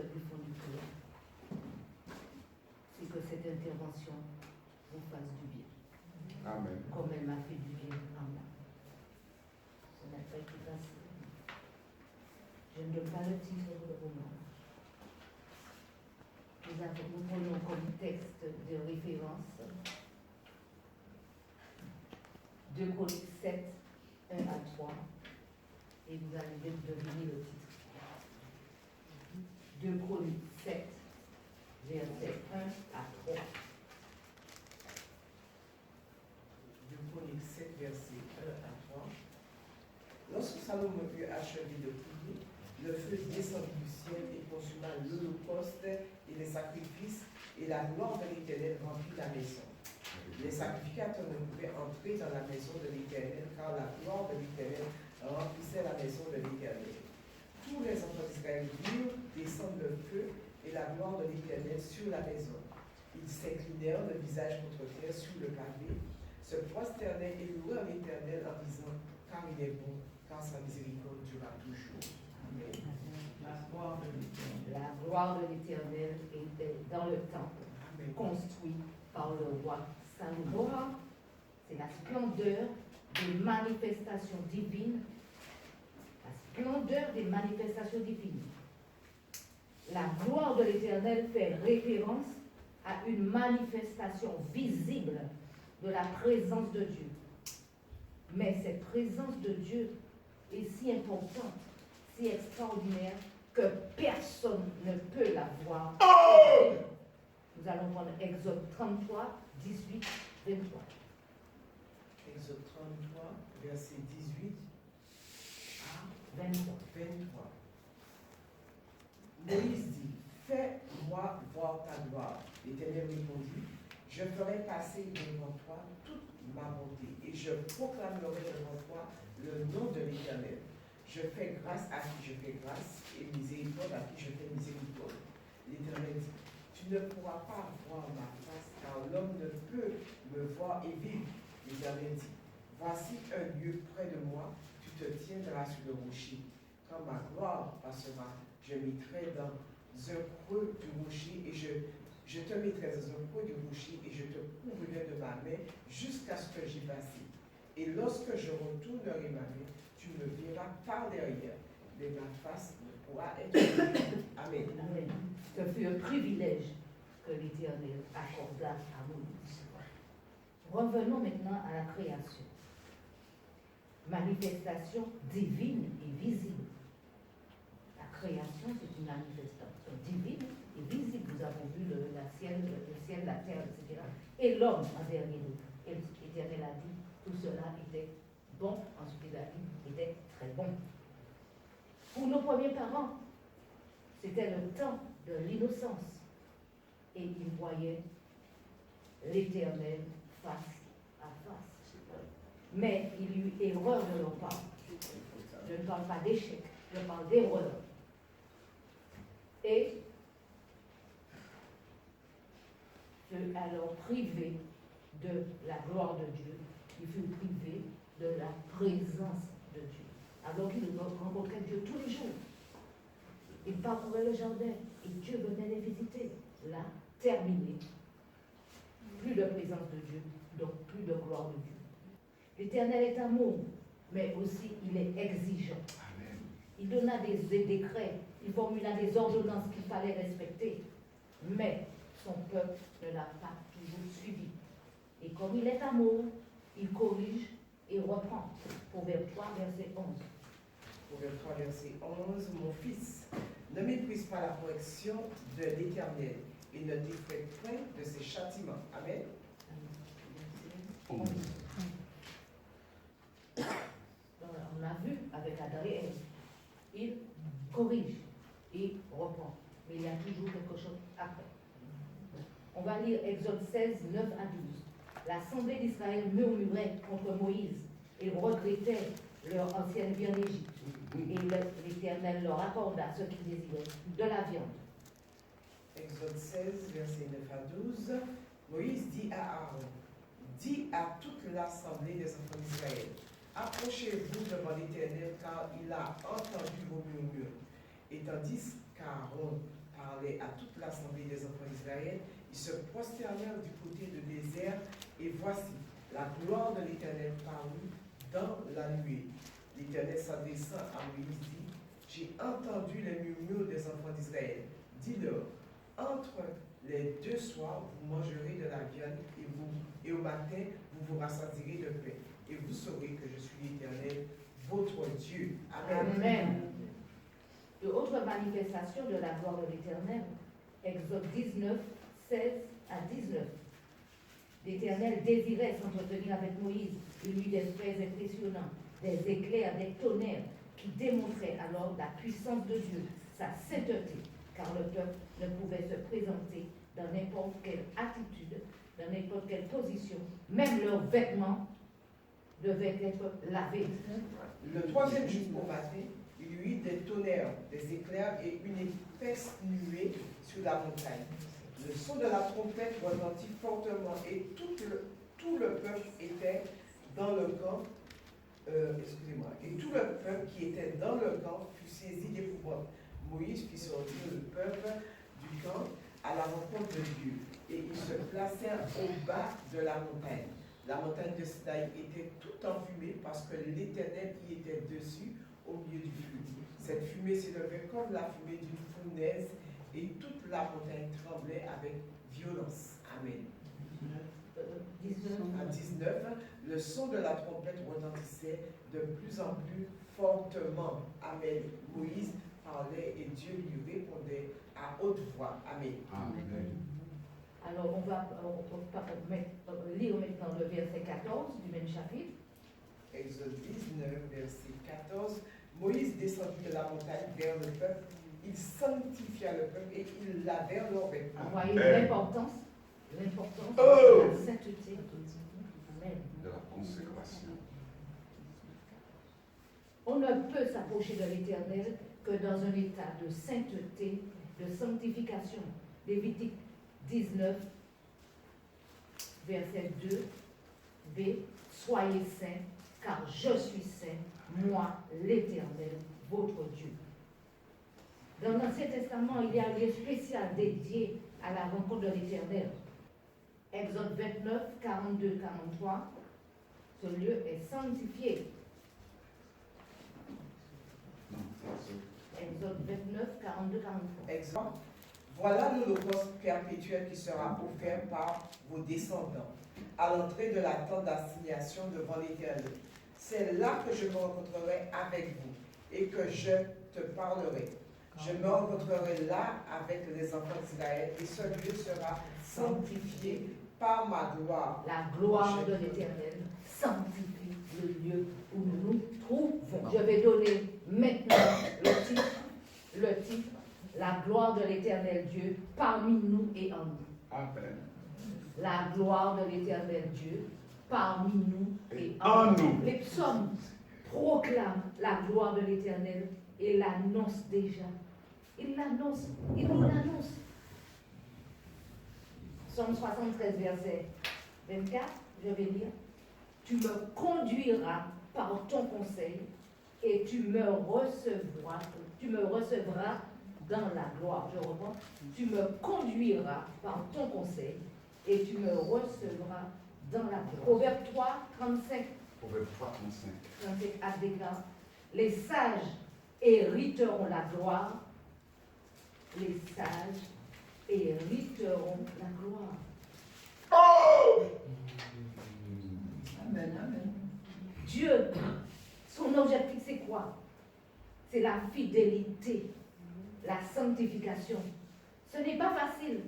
souhaite lui font du prière, c'est que cette intervention vous fasse du bien. Amen. Comme elle m'a fait du bien à moi. Ce n'est pas été facile. Je ne donne pas le titre de roman. Nous prenons comme texte de référence 2 Chroniques 7, 1 à 3, et vous allez deviner le titre. 2 Chroniques 7, versets 1 à 3. 2 Chroniques 7, versets 1 à 3. Lorsque Salomon eut achevé de prier, le feu descendit du ciel et consuma l'holocauste et les sacrifices, et la gloire de l'Éternel remplit la maison. Les sacrificateurs ne pouvaient entrer dans la maison de l'Éternel, car la gloire de l'Éternel remplissait la maison de l'Éternel. Tous les enfants d'Israël virent descendre le feu et la gloire de l'Éternel sur la maison. Ils s'inclinèrent le visage contre terre sur le pavé, se prosternèrent et louèrent l'Éternel en disant, car il est bon, car sa miséricorde durera toujours. Amen. La gloire de l'Éternel était dans le temple, construit par le roi Salomon. C'est la splendeur des manifestations divines. La splendeur des manifestations divines. La gloire de l'Éternel fait référence à une manifestation visible de la présence de Dieu. Mais cette présence de Dieu est si importante, si extraordinaire, que personne ne peut la voir. Nous allons prendre Exode 33, 18, 23. Exode 33, verset 18 à 23. 23. Moïse dit, fais-moi voir ta gloire. L'Éternel répondit, je ferai passer devant toi toute ma bonté et je proclamerai devant toi le nom de l'Éternel. Je fais grâce à qui je fais grâce et miséricorde à qui je fais miséricorde. L'Éternel dit, tu ne pourras pas voir ma face car l'homme ne peut me voir et vivre. L'Éternel dit, voici un lieu près de moi, tu te tiendras sur le rocher. Quand ma gloire passera, je mettrai dans un creux du rocher et je te mettrai dans un creux du rocher et je te couvrirai de ma main jusqu'à ce que j'y passe. Et lorsque je retournerai ma main, tu me verras par derrière, mais ma face ne pourra être vue. Amen. Amen. Ce fut un privilège que l'Éternel accorda à Moïse. Revenons maintenant à la création. Manifestation divine et visible. La création, c'est une manifestation divine et visible. Nous avons vu le ciel, la terre, etc. Et l'homme en dernier lieu. Et l'Éternel a dit, tout cela était bon. Ensuite, il a dit, était très bon. Pour nos premiers parents, c'était le temps de l'innocence. Et ils voyaient l'Éternel face à face. Mais il y eut erreur de leur part. Je ne parle pas d'échec, je parle d'erreur. Et fut alors privé de la gloire de Dieu. Il fut privé de la présence de Dieu. Alors qu'il rencontrait Dieu tous les jours. Il parcourait le jardin et Dieu venait les visiter. Là, terminé. Plus de présence de Dieu, donc plus de gloire de Dieu. L'Éternel est amour, mais aussi il est exigeant. Amen. Il donna des décrets, il formula des ordonnances qu'il fallait respecter, mais son peuple ne l'a pas toujours suivi. Et comme il est amour, il corrige et reprend. Proverbe 3, verset 11. Proverbe 3, verset 11. Mon fils, ne méprise pas la correction de l'Éternel et ne défraie point de ses châtiments. Amen. On a vu avec Adam et Ève, il corrige et reprend. Mais il y a toujours quelque chose après. On va lire Exode 16, 9 à 12. L'assemblée d'Israël murmurait contre Moïse et regrettait leur ancienne vie en Égypte. Et l'Éternel leur accorda ce qu'ils désiraient, de la viande. Exode 16, verset 9 à 12. Moïse dit à Aaron, dis à toute l'assemblée des enfants d'Israël, approchez-vous devant l'Éternel, car il a entendu vos murmures. Et tandis qu'Aaron toute l'assemblée des enfants d'Israël, ils se prosternèrent du côté du désert, et voici, la gloire de l'Éternel parut dans la nuée. L'Éternel s'adressant à Moïse dit, j'ai entendu les murmures des enfants d'Israël. Dis-leur, entre les 2 soirs, vous mangerez de la viande, et au matin, vous vous rassasierez de pain. Et vous saurez que je suis l'Éternel, votre Dieu. Amen. Amen. De autres manifestations de la gloire de l'Éternel, Exode 19, 16 à 19. L'Éternel désirait s'entretenir avec Moïse. Il eut des faits impressionnants, des éclairs, des tonnerres, qui démontraient alors la puissance de Dieu, sa sainteté, car le peuple ne pouvait se présenter dans n'importe quelle attitude, dans n'importe quelle position. Même leurs vêtements devaient être lavés. Le 3e jour au matin, il y eut des tonnerres, des éclairs et une épaisse nuée sur la montagne. Le son de la trompette retentit fortement et tout le peuple était dans le camp. Et tout le peuple qui était dans le camp fut saisi d'épouvante. Moïse fit sortir le peuple du camp à la rencontre de Dieu, et ils se placèrent au bas de la montagne. La montagne de Sinaï était toute enfumée parce que l'Éternel y était dessus au milieu du feu. Cette fumée s'élevait comme la fumée d'une fournaise, et toute la montagne tremblait avec violence. Amen. À 19, le son de la trompette retentissait de plus en plus fortement. Amen. Moïse parlait et Dieu lui répondait à haute voix. Amen. Amen. Alors, on va lire maintenant le verset 14 du même chapitre. Exode 19, verset 14. Moïse descendit de la montagne vers le peuple. Il sanctifia le peuple et il lavèrent leurs vêtements. Vous voyez l'importance de Oh! la sainteté. Amen. De la consécration. On ne peut s'approcher de l'Éternel que dans un état de sainteté, de sanctification. Lévitique 19, verset 2, B. Soyez saints, car je suis saint, moi, l'Éternel, votre Dieu. Dans l'Ancien Testament, il y a un lieu spécial dédié à la rencontre de l'Éternel. Exode 29, 42, 43. Ce lieu est sanctifié. Exode 29, 42, 43. Exemple, voilà l'holocauste perpétuel qui sera offert par vos descendants à l'entrée de la tente d'assignation devant l'Éternel. C'est là que je me rencontrerai avec vous et que je te parlerai. Je me rencontrerai là avec les enfants d'Israël et ce lieu sera sanctifié par ma gloire. La gloire de l'Éternel sanctifie le lieu où nous nous trouvons. Je vais donner maintenant le titre, la gloire de l'Éternel Dieu parmi nous et en nous. Amen. La gloire de l'Éternel Dieu parmi nous et En en nous. nous. Les psaumes proclament la gloire de l'Éternel et l'annoncent déjà. Il l'annonce, il nous l'annonce. Psaume 73, verset 24, je vais lire. Tu me conduiras par ton conseil et tu me recevras dans la gloire. Je reprends. Tu me conduiras par ton conseil et tu me recevras dans la gloire. Proverbe 3, 35. Proverbe 3, 35. 35 a déclaré, les sages hériteront la gloire. Les sages hériteront la gloire. Amen, amen. Dieu, son objectif c'est quoi? C'est la fidélité, la sanctification. Ce n'est pas facile,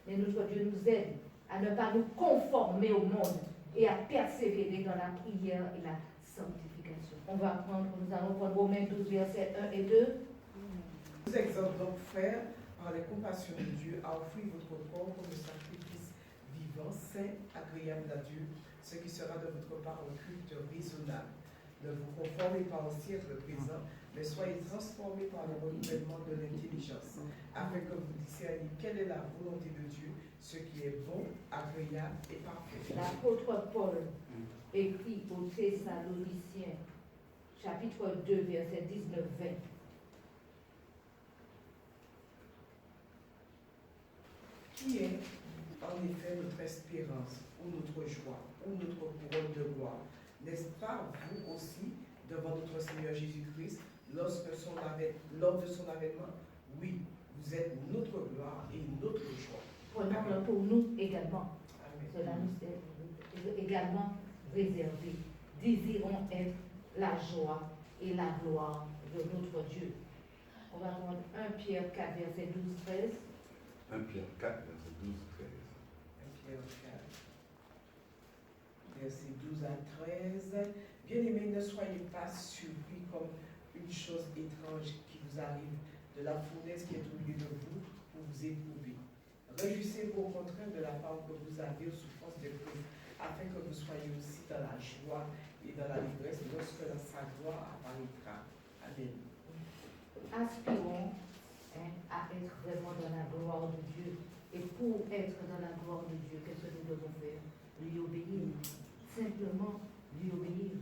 mais notre Dieu nous aide à ne pas nous conformer au monde et à persévérer dans la prière et la sanctification. Nous allons prendre Romains 12, versets 1 et 2. Je vous exhorte donc, frères, par les compassions de Dieu, à offrir votre corps comme un sacrifice vivant, saint, agréable à Dieu, ce qui sera de votre part un culte raisonnable. Ne vous conformez pas au siècle présent, mais soyez transformés par le renouvellement de l'intelligence, afin que vous discerniez quelle est la volonté de Dieu, ce qui est bon, agréable et parfait. L'apôtre Paul écrit aux Thessaloniciens, chapitre 2, verset 19-20. qui est en effet notre espérance, ou notre joie, ou notre couronne de gloire. N'est-ce pas vous aussi, devant notre Seigneur Jésus-Christ, lors de son avènement? Oui, vous êtes notre gloire et notre joie. Prenons-le pour nous également. Amen. Cela nous est également réservé. Désirons être la joie et la gloire de notre Dieu. On va prendre 1 Pierre 4, verset 12-13. 1 Pierre 4, verset 12, 13. 1 Pierre 4, versets 12 à 13. Bien-aimés, ne soyez pas surpris comme une chose étrange qui vous arrive de la fournaise qui est au milieu de vous pour vous éprouver. Réjouissez-vous au contraire de la part que vous avez aux souffrances de Christ, afin que vous soyez aussi dans la joie et dans la livresse lorsque sa gloire apparaîtra. Amen. Aspirons à être vraiment dans la gloire de Dieu. Et pour être dans la gloire de Dieu, qu'est-ce que nous devons faire? Lui obéir. Simplement lui obéir.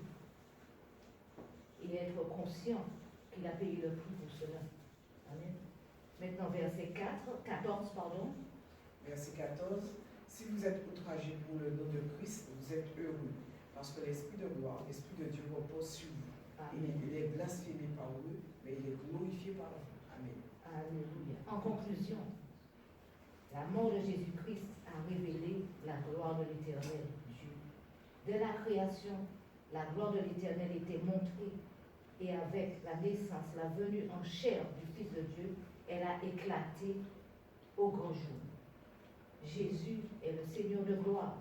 Et être conscient qu'il a payé le prix pour cela. Amen. Maintenant, verset 14, pardon. Verset 14. Si vous êtes outragés pour le nom de Christ, vous êtes heureux, parce que l'Esprit de gloire, l'Esprit de Dieu repose sur vous. Amen. Il est blasphémé par eux, mais il est glorifié par vous. Amen. Alléluia. En conclusion, la mort de Jésus-Christ a révélé la gloire de l'Éternel Dieu. Dès la création, la gloire de l'Éternel était montrée, et avec la naissance, la venue en chair du Fils de Dieu, elle a éclaté au grand jour. Jésus est le Seigneur de gloire.